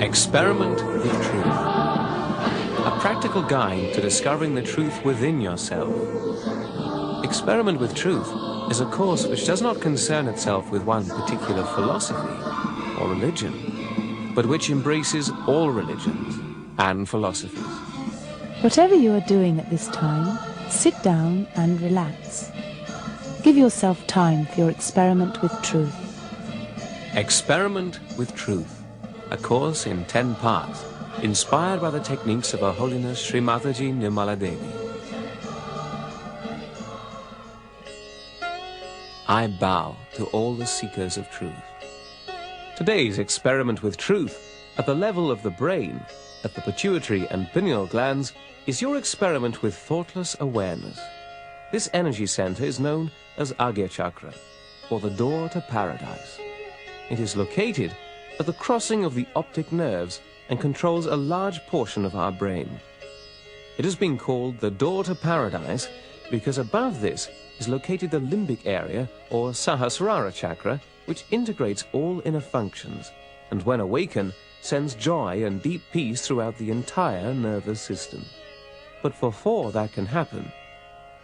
Experiment with truth. A practical guide to discovering the truth within yourself. Experiment with Truth is a course which does not concern itself with one particular philosophy or religion, but which embraces all religions and philosophies. Whatever you are doing at this time, sit down and relax. Give yourself time for your experiment with truth. Experiment with Truth, a course in 10 parts, inspired by the techniques of Her Holiness Shri Mataji Nirmala Devi. I bow to all the seekers of truth. Today's experiment with truth, at the level of the brain, at the pituitary and pineal glands, is your experiment with thoughtless awareness. This energy center is known as Agnya Chakra, or the door to paradise. It is located at the crossing of the optic nerves and controls a large portion of our brain. It has been called the door to paradise because above this is located the limbic area, or Sahaja chakra, which integrates all inner functions, and when awakened, sends joy and deep peace throughout the entire nervous system. But before that can happen,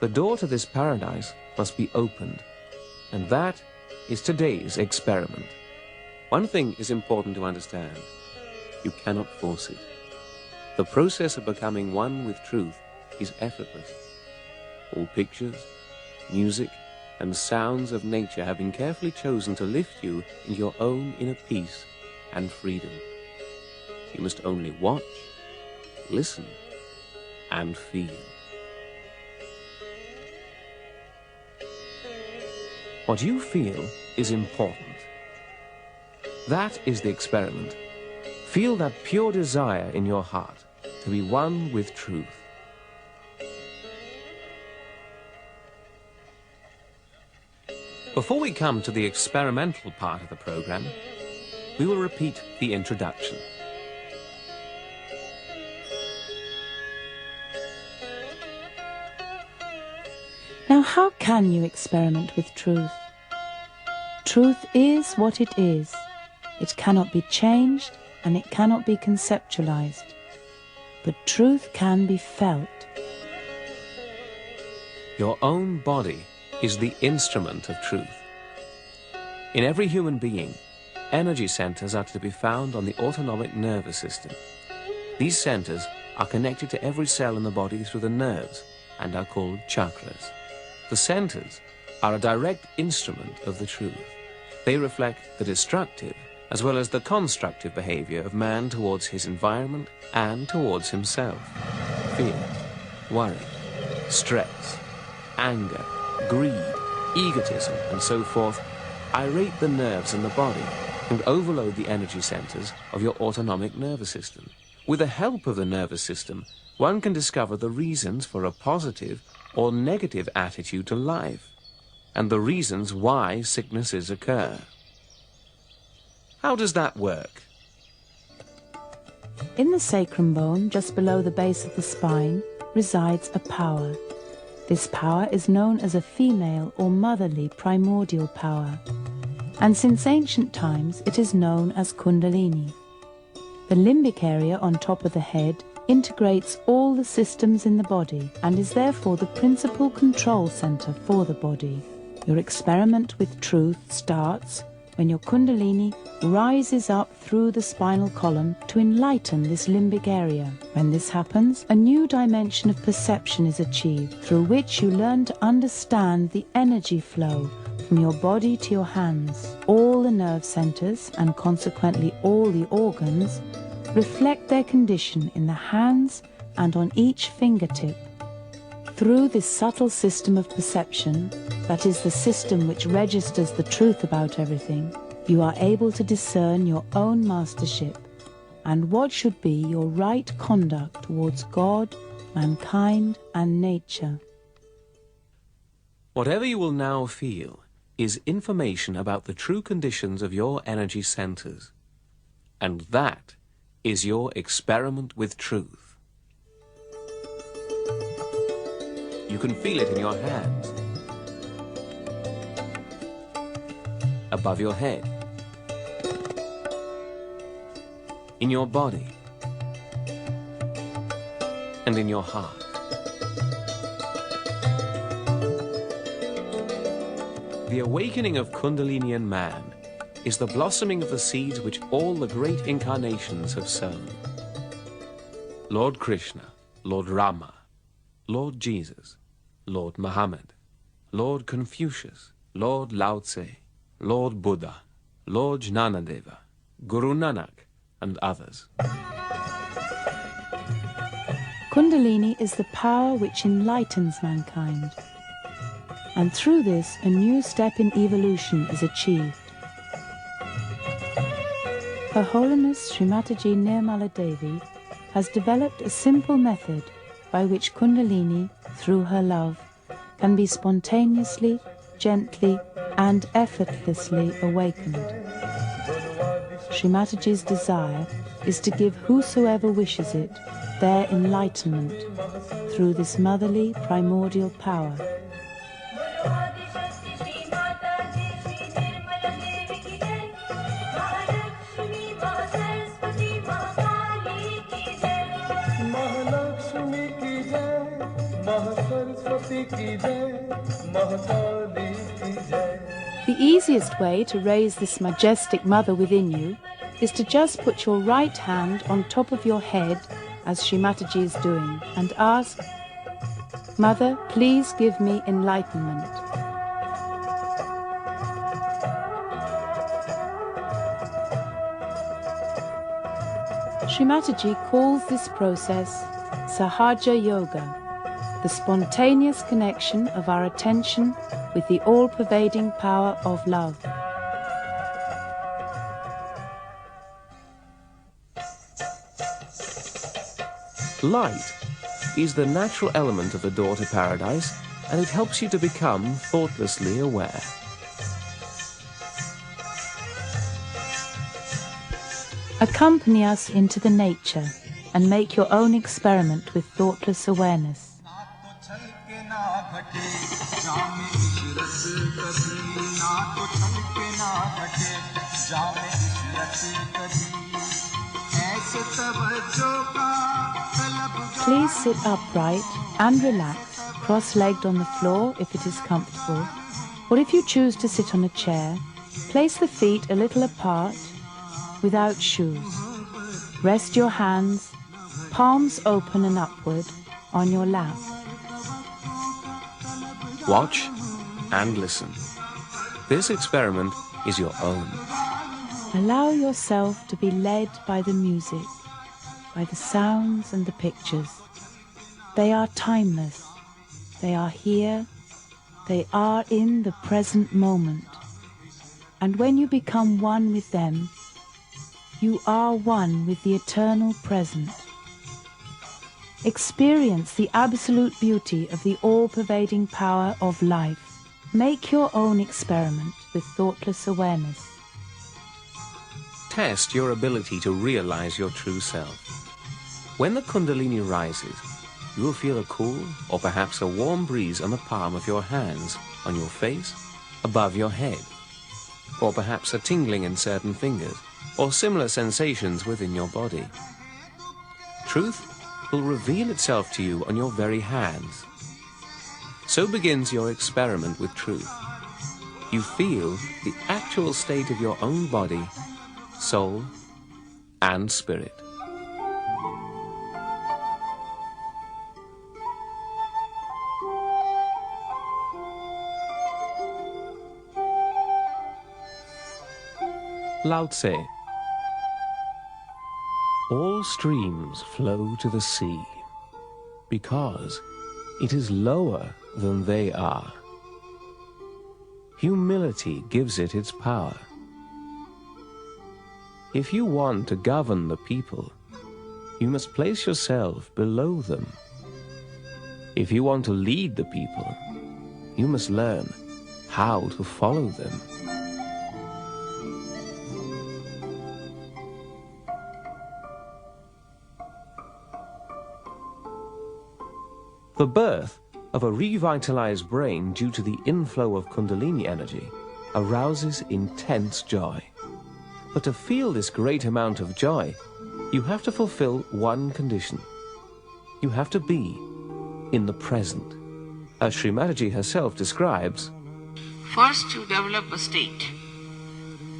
the door to this paradise must be opened, and that is today's experiment. One thing is important to understand. You cannot force it. The process of becoming one with truth is effortless. All pictures, music, and sounds of nature have been carefully chosen to lift you into your own inner peace and freedom. You must only watch, listen, and feel. What you feel is important. That is the experiment. Feel that pure desire in your heart to be one with truth. Before we come to the experimental part of the program, we will repeat the introduction. Now, how can you experiment with truth? Truth is what it is. It cannot be changed and it cannot be conceptualized. But truth can be felt. Your own body is the instrument of truth. In every human being, energy centers are to be found on the autonomic nervous system. These centers are connected to every cell in the body through the nerves and are called chakras. The centers are a direct instrument of the truth. They reflect the destructive as well as the constructive behavior of man towards his environment and towards himself. Fear, worry, stress, anger, greed, egotism, and so forth irate the nerves in the body and overload the energy centers of your autonomic nervous system. With the help of the nervous system, one can discover the reasons for a positive or negative attitude to life, and the reasons why sicknesses occur. How does that work? In the sacrum bone, just below the base of the spine, resides a power. This power is known as a female or motherly primordial power, and since ancient times it is known as Kundalini. The limbic area on top of the head integrates all the systems in the body and is therefore the principal control center for the body. Your experiment with truth starts when your Kundalini rises up through the spinal column to enlighten this limbic area. When this happens, a new dimension of perception is achieved, through which you learn to understand the energy flow from your body to your hands. All the nerve centers, and consequently all the organs, reflect their condition in the hands and on each fingertip. Through this subtle system of perception, that is the system which registers the truth about everything, you are able to discern your own mastership and what should be your right conduct towards God, mankind, and nature. Whatever you will now feel is information about the true conditions of your energy centers, and that is your experiment with truth. You can feel it in your hands. above your head, in your body, and in your heart. The awakening of Kundalini in man is the blossoming of the seeds which all the great incarnations have sown. Lord Krishna, Lord Rama, Lord Jesus, Lord Muhammad, Lord Confucius, Lord Lao Tse, Lord Buddha, Lord Jnanadeva, Guru Nanak, and others. Kundalini is the power which enlightens mankind, and through this a new step in evolution is achieved. Her Holiness Shri Mataji Nirmala Devi has developed a simple method by which Kundalini, through her love, can be spontaneously, gently and effortlessly awakened. Shri Mataji's desire is to give whosoever wishes it their enlightenment through this motherly primordial power. The easiest way to raise this majestic mother within you is to just put your right hand on top of your head, as Shri Mataji is doing, and ask, "Mother, please give me enlightenment." Shri Mataji calls this process Sahaja Yoga, the spontaneous connection of our attention with the all-pervading power of love. Light is the natural element of the door to paradise, and it helps you to become thoughtlessly aware. Accompany us into the nature and make your own experiment with thoughtless awareness. Please sit upright and relaxed, cross-legged on the floor if it is comfortable, or if you choose to sit on a chair, place the feet a little apart without shoes. Rest your hands, palms open and upward, on your lap. Watch and listen. This experiment is your own. Allow yourself to be led by the music, by the sounds and the pictures. They are timeless. They are here. They are in the present moment. And when you become one with them, you are one with the eternal present. Experience the absolute beauty of the all-pervading power of life. Make your own experiment with thoughtless awareness. Test your ability to realize your true self. When the Kundalini rises, you will feel a cool or perhaps a warm breeze on the palm of your hands, on your face, above your head, or perhaps a tingling in certain fingers, or similar sensations within your body. Truth will reveal itself to you on your very hands. So begins your experiment with truth. You feel the actual state of your own body, soul, and spirit. Lao Tse. All streams flow to the sea, because it is lower than they are. Humility gives it its power. If you want to govern the people, you must place yourself below them. If you want to lead the people, you must learn how to follow them. The birth of a revitalized brain due to the inflow of Kundalini energy arouses intense joy. But to feel this great amount of joy, you have to fulfill one condition. You have to be in the present. As Shri Mataji herself describes, first you develop a state,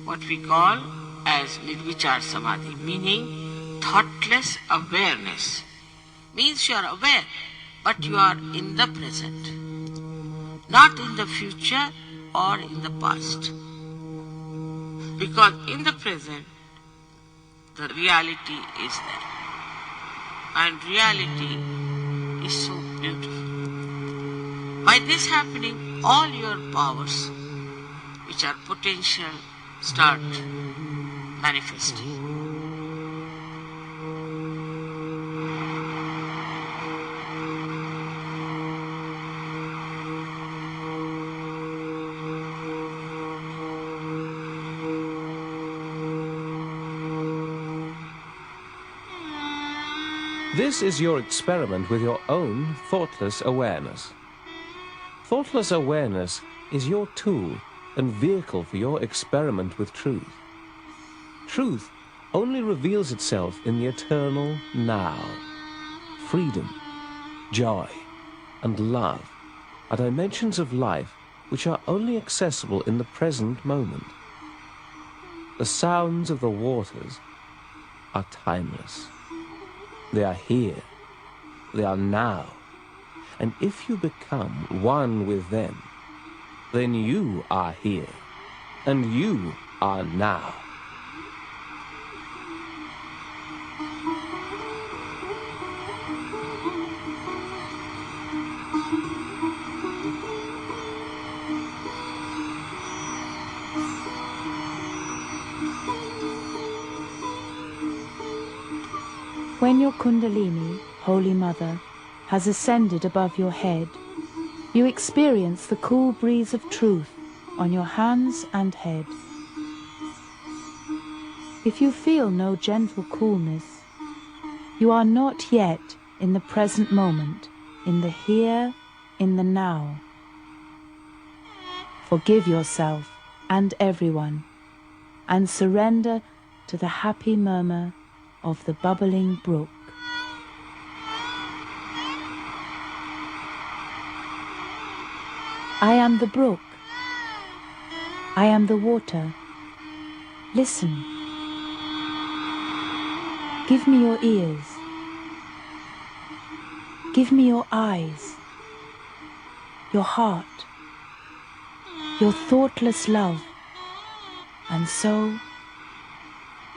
what we call as Nirvichar Samadhi, meaning thoughtless awareness. Means you are aware, but you are in the present, not in the future or in the past. Because in the present, the reality is there. And reality is so beautiful. By this happening, all your powers, which are potential, start manifesting. This is your experiment with your own thoughtless awareness. Thoughtless awareness is your tool and vehicle for your experiment with truth. Truth only reveals itself in the eternal now. Freedom, joy, and love are dimensions of life which are only accessible in the present moment. The sounds of the waters are timeless. They are here. They are now. And if you become one with them, then you are here, and you are now. When your Kundalini, Holy Mother, has ascended above your head, you experience the cool breeze of truth on your hands and head. If you feel no gentle coolness, you are not yet in the present moment, in the here, in the now. Forgive yourself and everyone, and surrender to the happy murmur of the bubbling brook. I am the brook. I am the water. Listen. Give me your ears. Give me your eyes, your heart, your thoughtless love, and so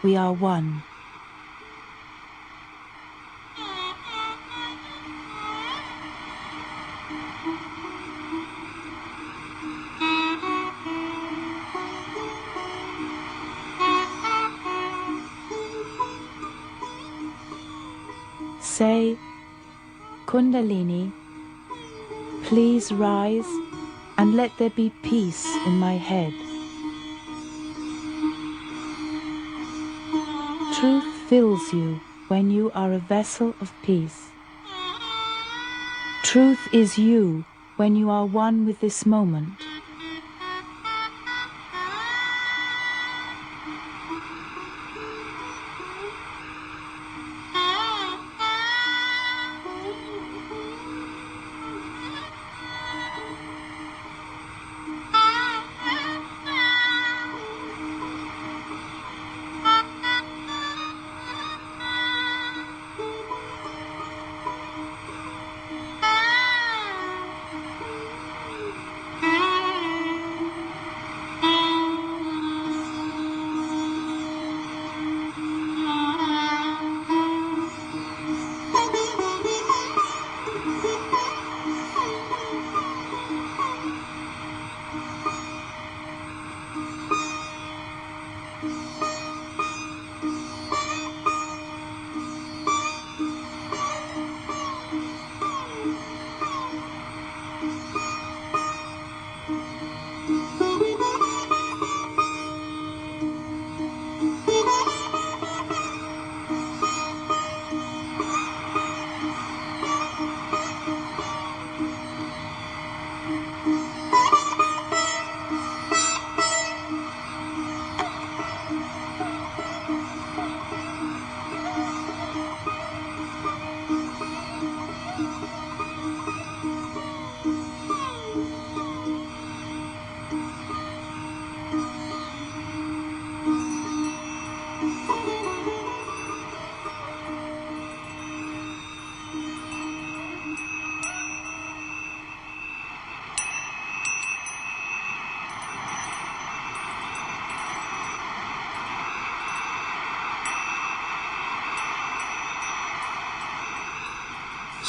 we are one. Say, Kundalini, please rise and let there be peace in my head. Truth fills you when you are a vessel of peace. Truth is you when you are one with this moment.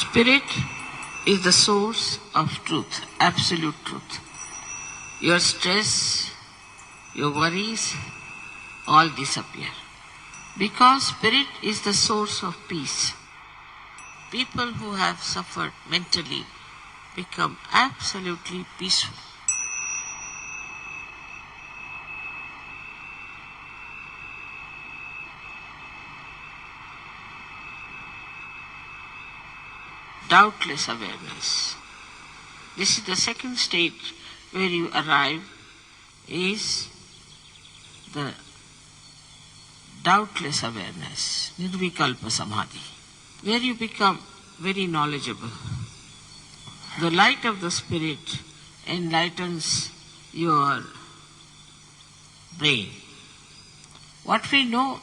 Spirit is the source of truth, absolute truth. Your stress, your worries, all disappear. Because spirit is the source of peace. People who have suffered mentally become absolutely peaceful. Doubtless awareness. This is the second stage where you arrive, is the doubtless awareness, nirvikalpa samadhi, where you become very knowledgeable. The light of the spirit enlightens your brain. What we know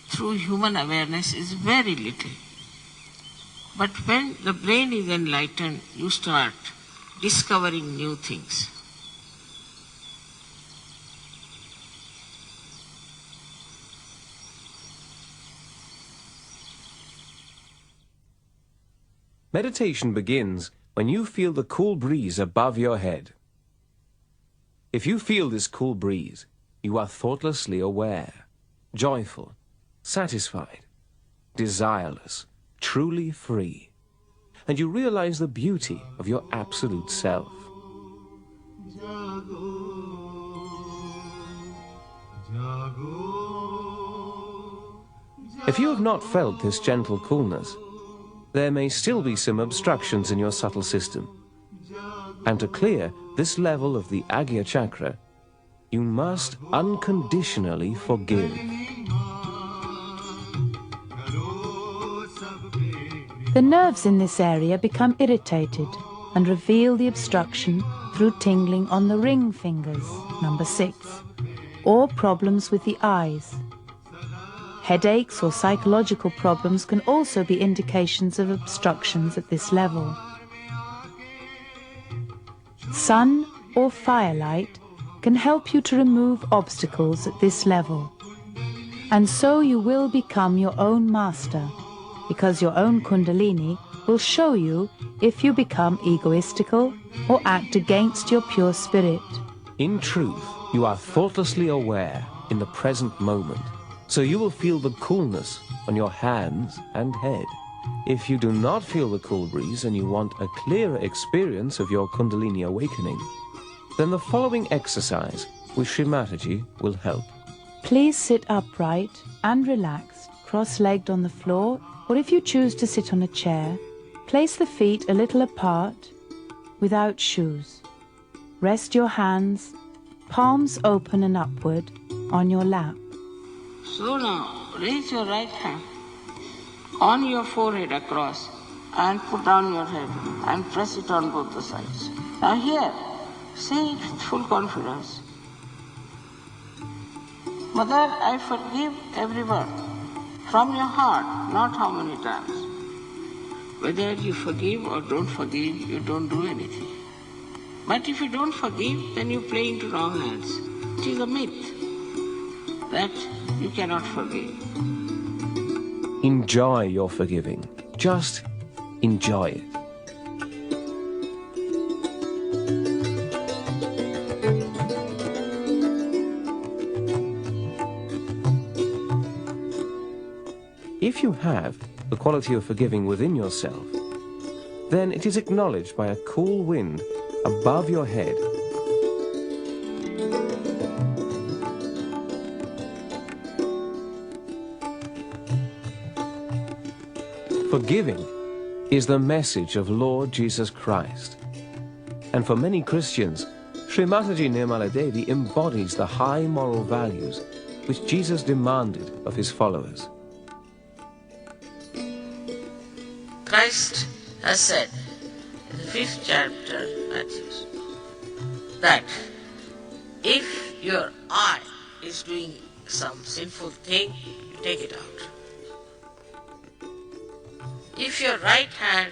through human awareness is very little. But when the brain is enlightened, you start discovering new things. Meditation begins when you feel the cool breeze above your head. If you feel this cool breeze, you are thoughtlessly aware, joyful, satisfied, desireless, truly free, and you realize the beauty of your absolute self. If you have not felt this gentle coolness, there may still be some obstructions in your subtle system. And to clear this level of the Agnya Chakra, you must unconditionally forgive. The nerves in this area become irritated and reveal the obstruction through tingling on the ring fingers, number 6, or problems with the eyes. Headaches or psychological problems can also be indications of obstructions at this level. Sun or firelight can help you to remove obstacles at this level. And so you will become your own master, because your own Kundalini will show you if you become egoistical or act against your pure spirit. In truth, you are thoughtlessly aware in the present moment, so you will feel the coolness on your hands and head. If you do not feel the cool breeze and you want a clearer experience of your Kundalini awakening, then the following exercise with Shri Mataji will help. Please sit upright and relaxed, cross-legged on the floor, or if you choose to sit on a chair, place the feet a little apart, without shoes. Rest your hands, palms open and upward, on your lap. So now, raise your right hand on your forehead across and put down your head and press it on both the sides. Now here, say it with full confidence. Mother, I forgive everyone. From your heart, not how many times. Whether you forgive or don't forgive, you don't do anything. But if you don't forgive, then you play into wrong hands. It is a myth that you cannot forgive. Enjoy your forgiving. Just enjoy it. If you have the quality of forgiving within yourself, then it is acknowledged by a cool wind above your head. Forgiving is the message of Lord Jesus Christ. And for many Christians, Shri Mataji Nirmala Devi embodies the high moral values which Jesus demanded of his followers. Christ has said in the 5th chapter, Matthew, that if your eye is doing some sinful thing, you take it out. If your right hand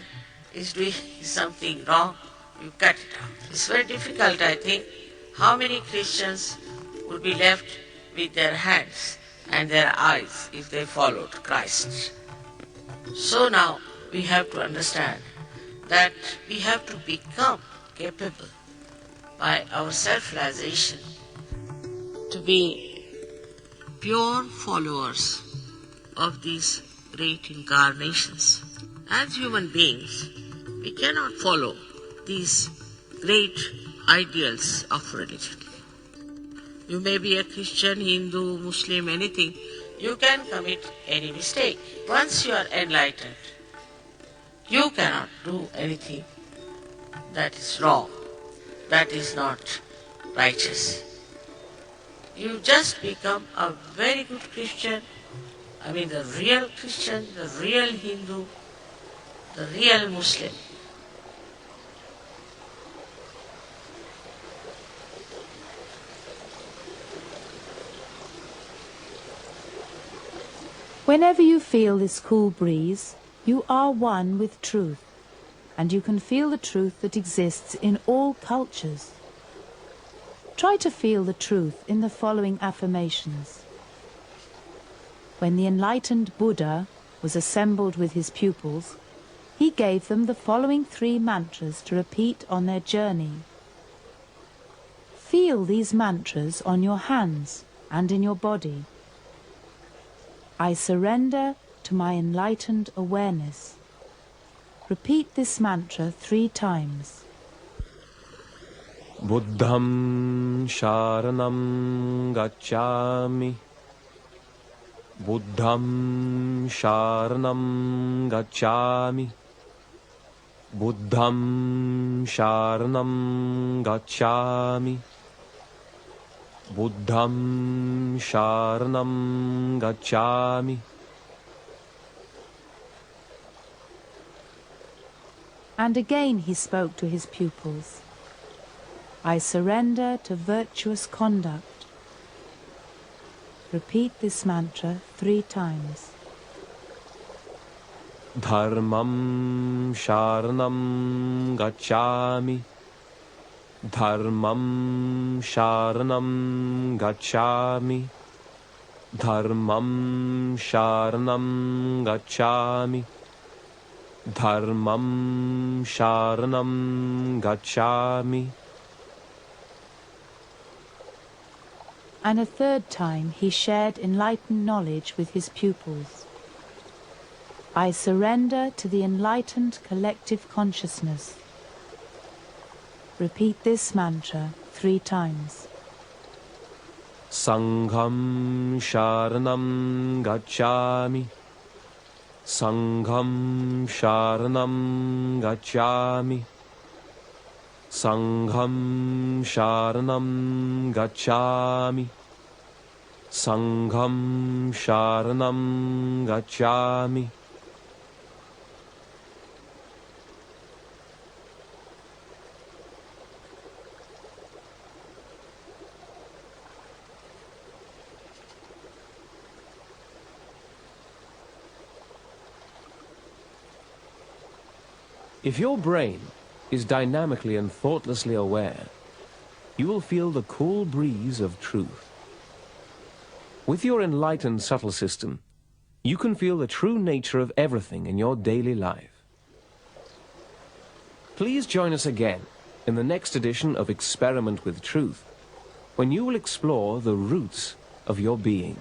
is doing something wrong, you cut it out. It's very difficult, I think. How many Christians would be left with their hands and their eyes if they followed Christ? So now, we have to understand that we have to become capable by our self-realization to be pure followers of these great incarnations. As human beings, we cannot follow these great ideals of religion. You may be a Christian, Hindu, Muslim, anything. You can commit any mistake. Once you are enlightened, you cannot do anything that is wrong, that is not righteous. You just become a very good Christian, the real Christian, the real Hindu, the real Muslim. Whenever you feel this cool breeze, you are one with truth, and you can feel the truth that exists in all cultures. Try to feel the truth in the following affirmations. When the enlightened Buddha was assembled with his pupils, he gave them the following 3 mantras to repeat on their journey. Feel these mantras on your hands and in your body. I surrender to my enlightened awareness. Repeat this mantra 3 times. Buddham sharanam gacchami. Buddham sharanam gacchami. Buddham sharanam gacchami. Buddham sharanam gacchami. And again he spoke to his pupils. I surrender to virtuous conduct. Repeat this mantra 3 times. Dharmam sharanam gacchami. Dharmam sharanam gacchami. Dharmam sharanam gacchami. Dharmam sharanam gacchami. And a 3rd time he shared enlightened knowledge with his pupils. I surrender to the enlightened collective consciousness. Repeat this mantra 3 times. Sangham sharanam gacchami. Sangham sharanam gacchami. Sangham sharanam gacchami. Sangham sharanam gacchami. If your brain is dynamically and thoughtlessly aware, you will feel the cool breeze of truth. With your enlightened subtle system, you can feel the true nature of everything in your daily life. Please join us again in the next edition of Experiment with Truth, when you will explore the roots of your being.